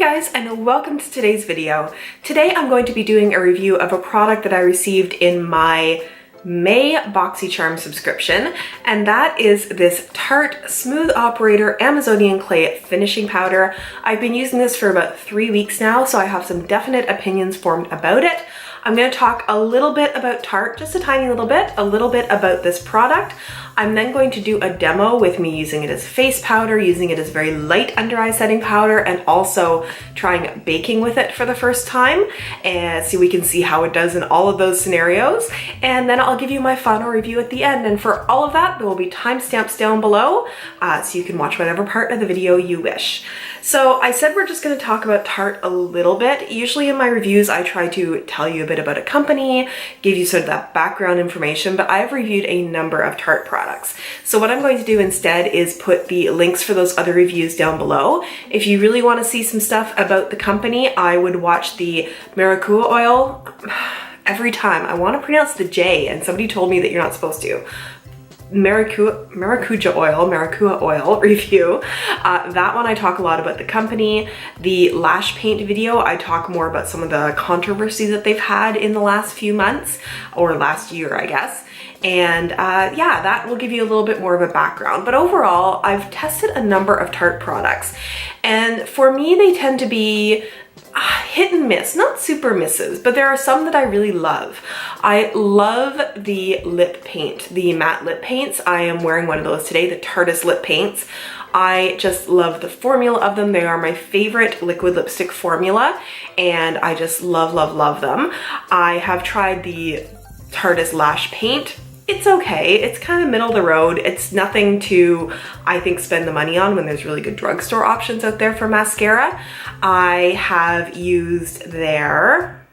guys, and welcome to today's video. Today I'm going to be doing a review of a product that I received in my May BoxyCharm subscription, and that is this Tarte Smooth Operator Amazonian Clay Finishing Powder. I've been using this for about 3 weeks now, so I have some definite opinions formed about it. I'm going to talk a little bit about Tarte, just a tiny little bit, about this product. I'm then going to do a demo with me using it as face powder, using it as very light under eye setting powder, and also trying baking with it for the first time, and so we can see how it does in all of those scenarios. And then I'll give you my final review at the end. And for all of that, there will be timestamps down below, so you can watch whatever part of the video you wish. So I said we're just going to talk about Tarte a little bit. Usually in my reviews, I try to tell you a bit about a company, give you sort of that background information, but I've reviewed a number of Tarte products. So what I'm going to do instead is put the links for those other reviews down below. If you really want to see some stuff about the company, I would watch the Maracuja oil. Every time I want to pronounce the J, and somebody told me that you're not supposed to. Maracuja oil review. That one I talk a lot about the company. The lash paint video, I talk more about some of the controversy that they've had in the last few months, or last year, I guess. And yeah, that will give you a little bit more of a background. But overall, I've tested a number of Tarte products, and for me, they tend to be hit and miss, not super misses, but there are some that I really love. I love the lip paint, the matte lip paints. I am wearing one of those today, the Tarte lip paints. I just love the formula of them. They are my favorite liquid lipstick formula, and I just love, love, love them. I have tried the Tarte lash paint. It's okay. It's kind of middle of the road. It's nothing to, I think, spend the money on when there's really good drugstore options out there for mascara. I have used their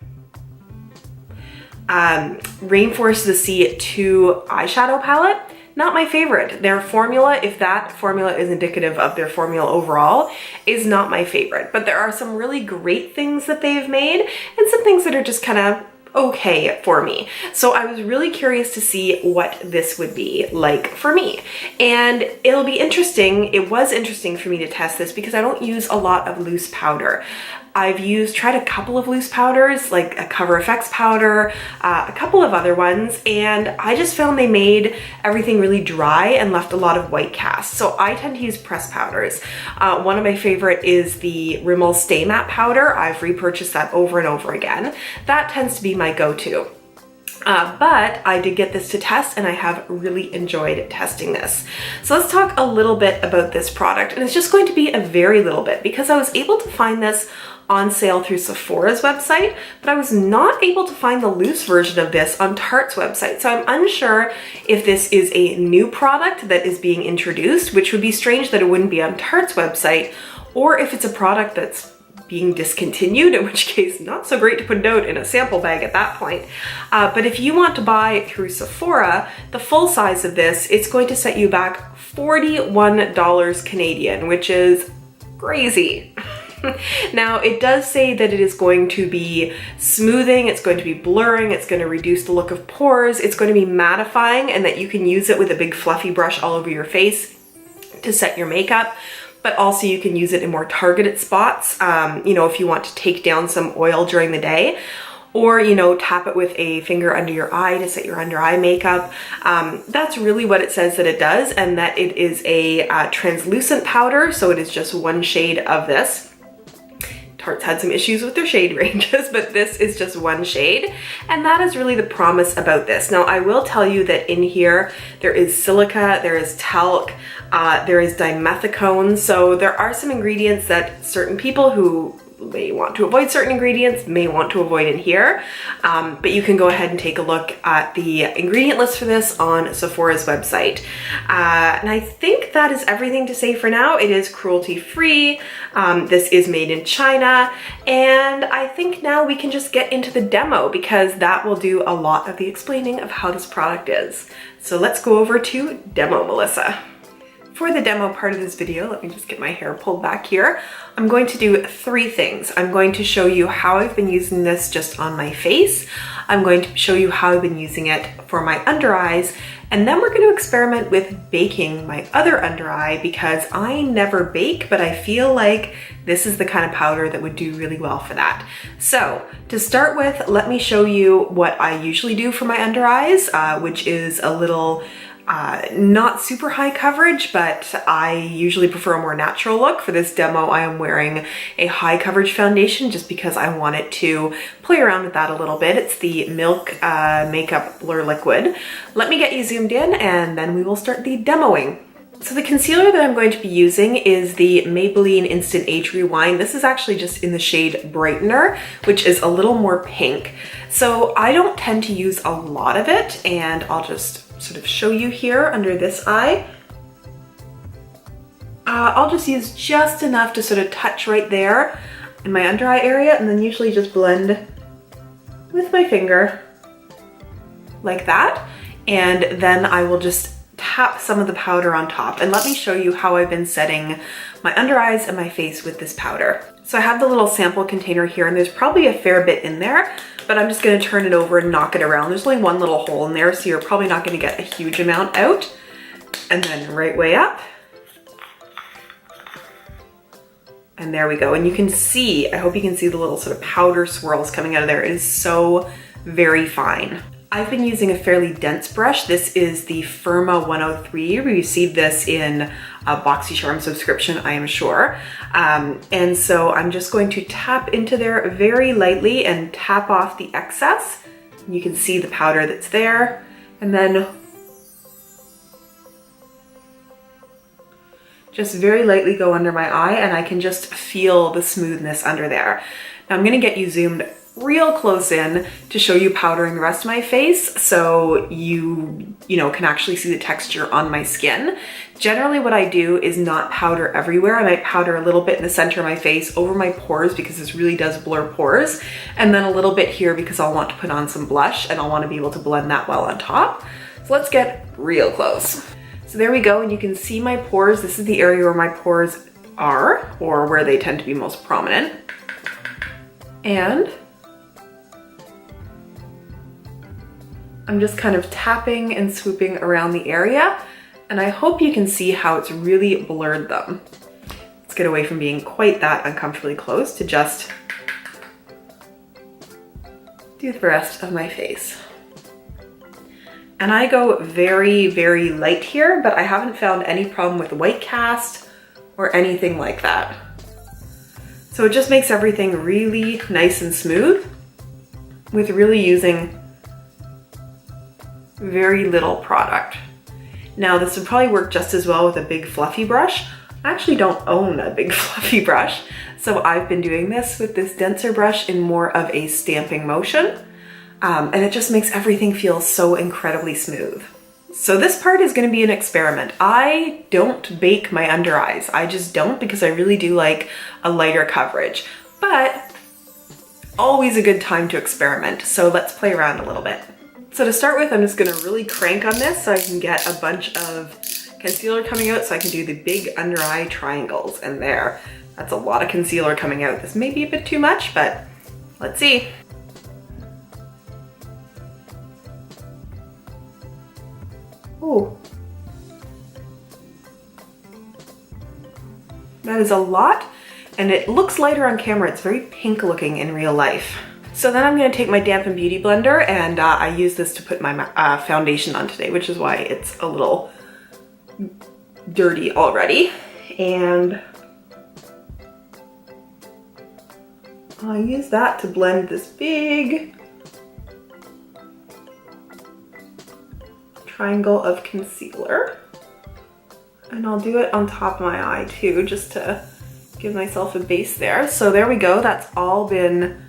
Rainforest of the Sea 2 eyeshadow palette. Not my favorite. Their formula, if that formula is indicative of their formula overall, is not my favorite. But there are some really great things that they've made, and some things that are just kind of okay for me. So I was really curious to see what this would be like for me. And it'll be interesting. It was interesting for me to test this because I don't use a lot of loose powder. I've tried a couple of loose powders, like a Cover FX powder, a couple of other ones, and I just found they made everything really dry and left a lot of white cast. So I tend to use pressed powders. One of my favorite is the Rimmel Stay Matte powder. I've repurchased that over and over again. That tends to be my go-to. But I did get this to test, and I have really enjoyed testing this. So let's talk a little bit about this product, and it's just going to be a very little bit because I was able to find this on sale through Sephora's website, but I was not able to find the loose version of this on Tarte's website. So I'm unsure if this is a new product that is being introduced, which would be strange that it wouldn't be on Tarte's website, or if it's a product that's being discontinued, in which case not so great to put it out in a sample bag at that point. But if you want to buy through Sephora, the full size of this, it's going to set you back $41 Canadian, which is crazy. Now, it does say that it is going to be smoothing, it's going to be blurring, it's going to reduce the look of pores, it's going to be mattifying, and that you can use it with a big fluffy brush all over your face to set your makeup. But also you can use it in more targeted spots, you know, if you want to take down some oil during the day, or, you know, tap it with a finger under your eye to set your under eye makeup. That's really what it says that it does, and that it is a translucent powder, so it is just one shade of this. Tarte's had some issues with their shade ranges, but this is just one shade, and that is really the promise about this. Now, I will tell you that in here, there is silica, there is talc, there is dimethicone, so there are some ingredients that certain people who may want to avoid certain ingredients may want to avoid in here, but you can go ahead and take a look at the ingredient list for this on Sephora's website. And I think that is everything to say for now. It is cruelty-free. This is made in China, and I think now we can just get into the demo because that will do a lot of the explaining of how this product is. So let's go over to demo, Melissa. For the demo part of this video, let me just get my hair pulled back here. I'm going to do 3 things. I'm going to show you how I've been using this just on my face. I'm going to show you how I've been using it for my under eyes. And then we're going to experiment with baking my other under eye because I never bake, but I feel like this is the kind of powder that would do really well for that. So to start with, let me show you what I usually do for my under eyes, which is a little not super high coverage, but I usually prefer a more natural look. For this demo, I am wearing a high coverage foundation just because I want it to play around with that a little bit. It's the Milk Makeup Blur Liquid. Let me get you zoomed in and then we will start the demoing. So the concealer that I'm going to be using is the Maybelline Instant Age Rewind. This is actually just in the shade Brightener, which is a little more pink. So I don't tend to use a lot of it, and I'll just sort of show you here under this eye. I'll just use just enough to sort of touch right there in my under eye area, and then usually just blend with my finger like that. And then I will just tap some of the powder on top. And let me show you how I've been setting my under eyes and my face with this powder. So I have the little sample container here, and there's probably a fair bit in there, but I'm just going to turn it over and knock it around. There's only one little hole in there, so you're probably not going to get a huge amount out. And then right way up. And there we go. And you can see, I hope you can see the little sort of powder swirls coming out of there. It is so very fine. I've been using a fairly dense brush. This is the Firma 103. We received this in a BoxyCharm subscription, I am sure. And so I'm just going to tap into there very lightly and tap off the excess. You can see the powder that's there. And then just very lightly go under my eye, and I can just feel the smoothness under there. Now I'm gonna get you zoomed real close in to show you powdering the rest of my face so you can actually see the texture on my skin. Generally what I do is not powder everywhere. I might powder a little bit in the center of my face over my pores because this really does blur pores, and then a little bit here because I'll want to put on some blush and I'll want to be able to blend that well on top. So let's get real close. So there we go, and you can see my pores. This is the area where my pores are, or where they tend to be most prominent. And I'm just kind of tapping and swooping around the area, and I hope you can see how it's really blurred them. Let's get away from being quite that uncomfortably close to just do the rest of my face. And I go very, very light here, but I haven't found any problem with white cast or anything like that. So it just makes everything really nice and smooth with really using very little product. Now this would probably work just as well with a big fluffy brush. I actually don't own a big fluffy brush, so I've been doing this with this denser brush in more of a stamping motion. And it just makes everything feel so incredibly smooth. So this part is going to be an experiment. I don't bake my under eyes. I just don't, because I really do like a lighter coverage, but always a good time to experiment. So let's play around a little bit. So to start with, I'm just going to really crank on this so I can get a bunch of concealer coming out so I can do the big under eye triangles. And there, that's a lot of concealer coming out. This may be a bit too much, but let's see. Ooh. That is a lot, and it looks lighter on camera. It's very pink looking in real life. So then I'm going to take my Dampen Beauty Blender, and I use this to put my foundation on today, which is why it's a little dirty already. And I'll use that to blend this big triangle of concealer, and I'll do it on top of my eye too, just to give myself a base there. So there we go, that's all been,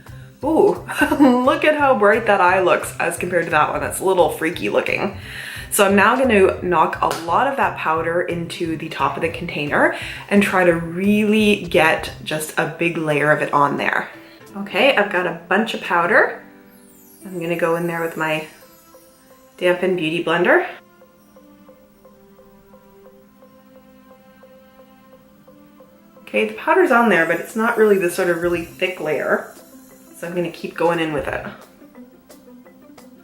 ooh, look at how bright that eye looks as compared to that one. That's a little freaky looking. So I'm now going to knock a lot of that powder into the top of the container and try to really get just a big layer of it on there. Okay, I've got a bunch of powder. I'm going to go in there with my Dampen Beauty Blender. Okay, the powder's on there, but it's not really this sort of really thick layer. So I'm gonna keep going in with it.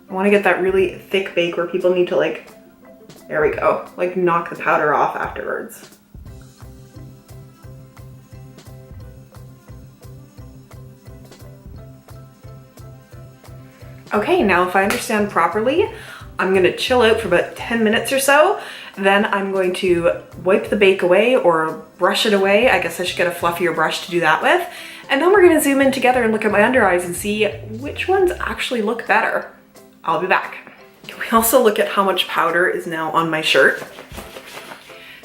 I wanna get that really thick bake where people need to like, there we go, like knock the powder off afterwards. Okay, now if I understand properly, I'm gonna chill out for about 10 minutes or so. Then I'm going to wipe the bake away or brush it away. I guess I should get a fluffier brush to do that with. And then we're gonna zoom in together and look at my under eyes and see which ones actually look better. I'll be back. Can we also look at how much powder is now on my shirt?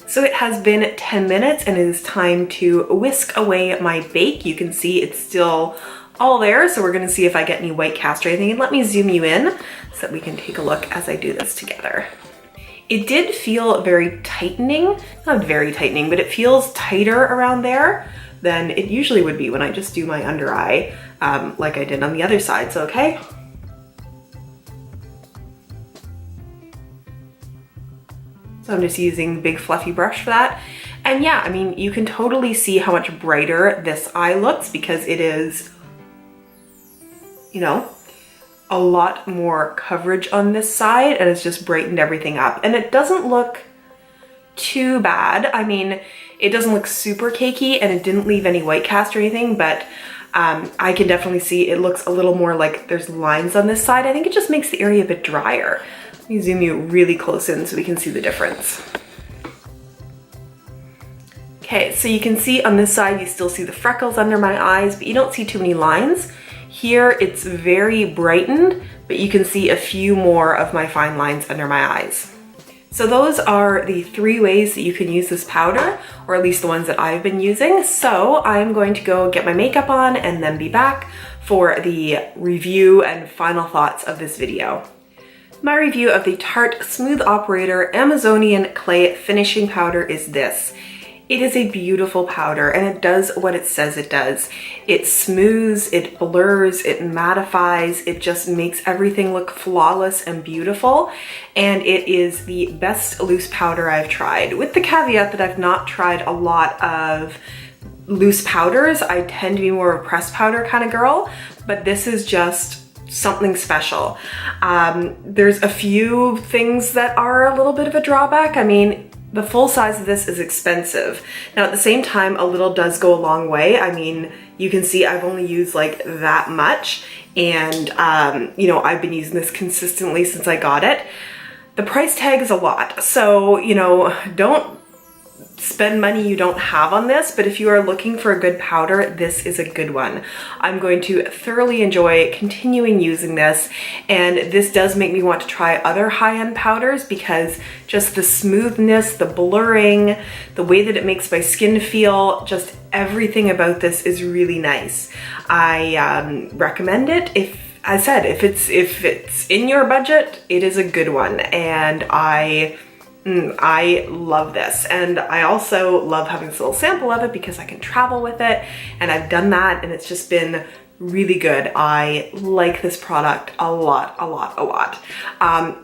So it has been 10 minutes and it is time to whisk away my bake. You can see it's still all there, so we're gonna see if I get any white cast or anything. And let me zoom you in so that we can take a look as I do this together. It did feel very tightening, not very tightening, but it feels tighter around there than it usually would be when I just do my under eye like I did on the other side, so okay? So I'm just using big fluffy brush for that. And yeah, I mean, you can totally see how much brighter this eye looks because it is, you know, a lot more coverage on this side and it's just brightened everything up. And it doesn't look too bad. I mean, it doesn't look super cakey and it didn't leave any white cast or anything, but I can definitely see it looks a little more like there's lines on this side. I think it just makes the area a bit drier. Let me zoom you really close in so we can see the difference. Okay, so you can see on this side, you still see the freckles under my eyes, but you don't see too many lines. Here it's very brightened, but you can see a few more of my fine lines under my eyes. So those are the 3 ways that you can use this powder, or at least the ones that I've been using. So I'm going to go get my makeup on and then be back for the review and final thoughts of this video. My review of the Tarte Smooth Operator Amazonian Clay Finishing Powder is this. It is a beautiful powder and it does what it says it does. It smooths, it blurs, it mattifies, it just makes everything look flawless and beautiful. And it is the best loose powder I've tried, with the caveat that I've not tried a lot of loose powders. I tend to be more of a pressed powder kind of girl, but this is just something special. There's a few things that are a little bit of a drawback. I mean, the full size of this is expensive. Now at the same time, a little does go a long way. I mean, you can see I've only used like that much and you know, I've been using this consistently since I got it. The price tag is a lot. So, you know, don't spend money you don't have on this, but if you are looking for a good powder, this is a good one. I'm going to thoroughly enjoy continuing using this, and this does make me want to try other high-end powders because just the smoothness, the blurring, the way that it makes my skin feel, just everything about this is really nice. I recommend it. If it's in your budget, it is a good one, and I love this. And I also love having this little sample of it because I can travel with it, and I've done that and it's just been really good. I like this product a lot.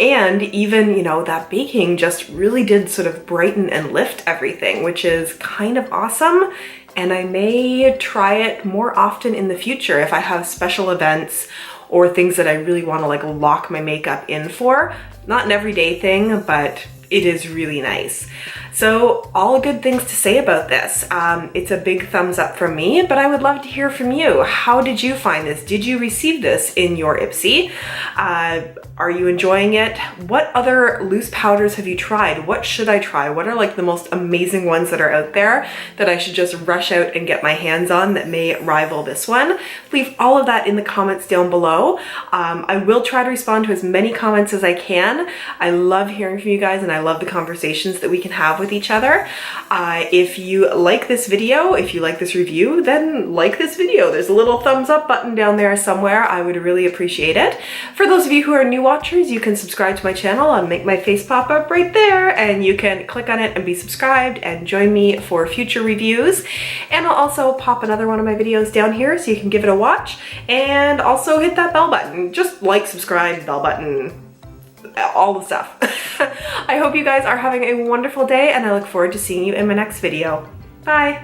And even, you know, that baking just really did sort of brighten and lift everything, which is kind of awesome. And I may try it more often in the future if I have special events or things that I really want to like lock my makeup in for. Not an everyday thing, but it is really nice. So all good things to say about this. It's a big thumbs up from me, but I would love to hear from you. How did you find this? Did you receive this in your Ipsy? Are you enjoying it? What other loose powders have you tried? What should I try? What are like the most amazing ones that are out there that I should just rush out and get my hands on that may rival this one? Leave all of that in the comments down below. I will try to respond to as many comments as I can. I love hearing from you guys and I love the conversations that we can have with each other. If you like this video, if you like this review, then like this video. There's a little thumbs up button down there somewhere. I would really appreciate it. For those of you who are new watchers, you can subscribe to my channel and make my face pop up right there, and you can click on it and be subscribed and join me for future reviews. And I'll also pop another one of my videos down here so you can give it a watch, and also hit that bell button. Just like, subscribe, bell button, all the stuff. I hope you guys are having a wonderful day, and I look forward to seeing you in my next video. Bye!